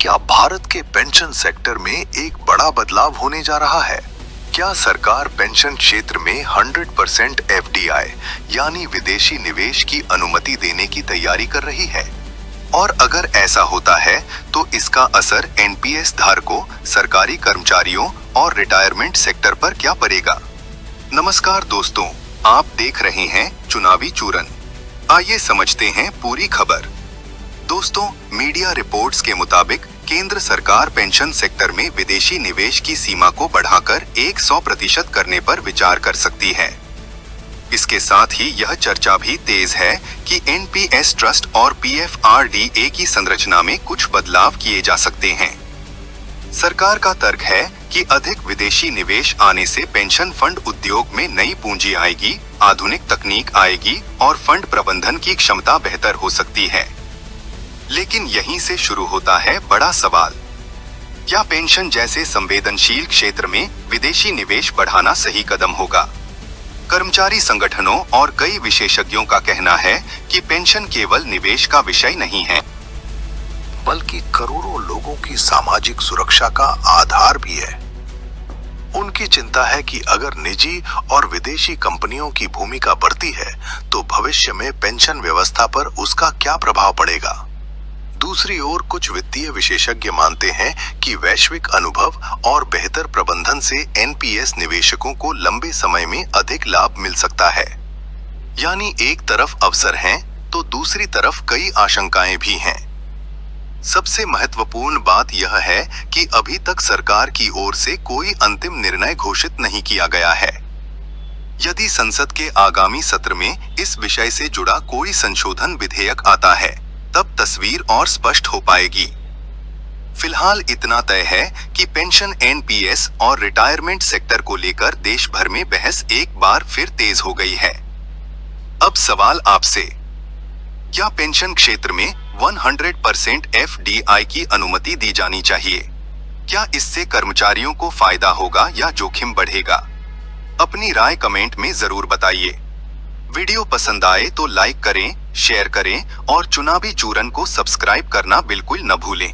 क्या भारत के pension sector में एक बड़ा बदलाव होने जा रहा है? क्या सरकार पेंशन क्षेत्र में 100% एफडीआई यानी विदेशी निवेश की अनुमति देने की तैयारी कर रही है? और अगर ऐसा होता है तो इसका असर एनपीएस धारकों, सरकारी कर्मचारियों और रिटायरमेंट सेक्टर पर क्या पड़ेगा? नमस्कार दोस्तों, आप देख रहे हैं चुनावी चूरन। आइए समझते हैं पूरी खबर। दोस्तों, मीडिया रिपोर्ट्स के मुताबिक केंद्र सरकार पेंशन सेक्टर में विदेशी निवेश की सीमा को बढ़ाकर 100% करने पर विचार कर सकती है। इसके साथ ही यह चर्चा भी तेज है कि एनपीएस ट्रस्ट और पीएफआरडीए की संरचना में कुछ बदलाव किए जा सकते हैं। सरकार का तर्क है कि अधिक विदेशी निवेश आने से पेंशन फंड उद्योग में नई पूंजी आएगी, आधुनिक तकनीक आएगी और फंड प्रबंधन की क्षमता बेहतर हो सकती है। लेकिन यहीं से शुरू होता है बड़ा सवाल। क्या पेंशन जैसे संवेदनशील क्षेत्र में विदेशी निवेश बढ़ाना सही कदम होगा? कर्मचारी संगठनों और कई विशेषज्ञों का कहना है कि पेंशन केवल निवेश का विषय नहीं है, बल्कि करोड़ों लोगों की सामाजिक सुरक्षा का आधार भी है। उनकी चिंता है कि अगर निजी और विदेशी कंपनियों की भूमिका बढ़ती है तो भविष्य में पेंशन व्यवस्था पर उसका क्या प्रभाव पड़ेगा। दूसरी ओर कुछ वित्तीय विशेषज्ञ मानते हैं कि वैश्विक अनुभव और बेहतर प्रबंधन से एनपीएस निवेशकों को लंबे समय में अधिक लाभ मिल सकता है। यानी एक तरफ अवसर हैं तो दूसरी तरफ कई आशंकाएं भी हैं। सबसे महत्वपूर्ण बात यह है कि अभी तक सरकार की ओर से कोई अंतिम निर्णय घोषित नहीं किया गया है। यदि संसद के आगामी सत्र में इस विषय से जुड़ा कोई संशोधन विधेयक आता है तब तस्वीर और स्पष्ट हो पाएगी। फिलहाल इतना तय है कि पेंशन, एनपीएस और रिटायरमेंट सेक्टर को लेकर देश भर में बहस एक बार फिर तेज हो गई है। अब सवाल आपसे, क्या पेंशन क्षेत्र में 100% एफडीआई की अनुमति दी जानी चाहिए? क्या इससे कर्मचारियों को फायदा होगा या जोखिम बढ़ेगा? अपनी राय कमेंट में जरूर बताइए। वीडियो पसंद आए तो लाइक करें, शेयर करें और चुनावी चूरन को सब्सक्राइब करना बिल्कुल न भूलें।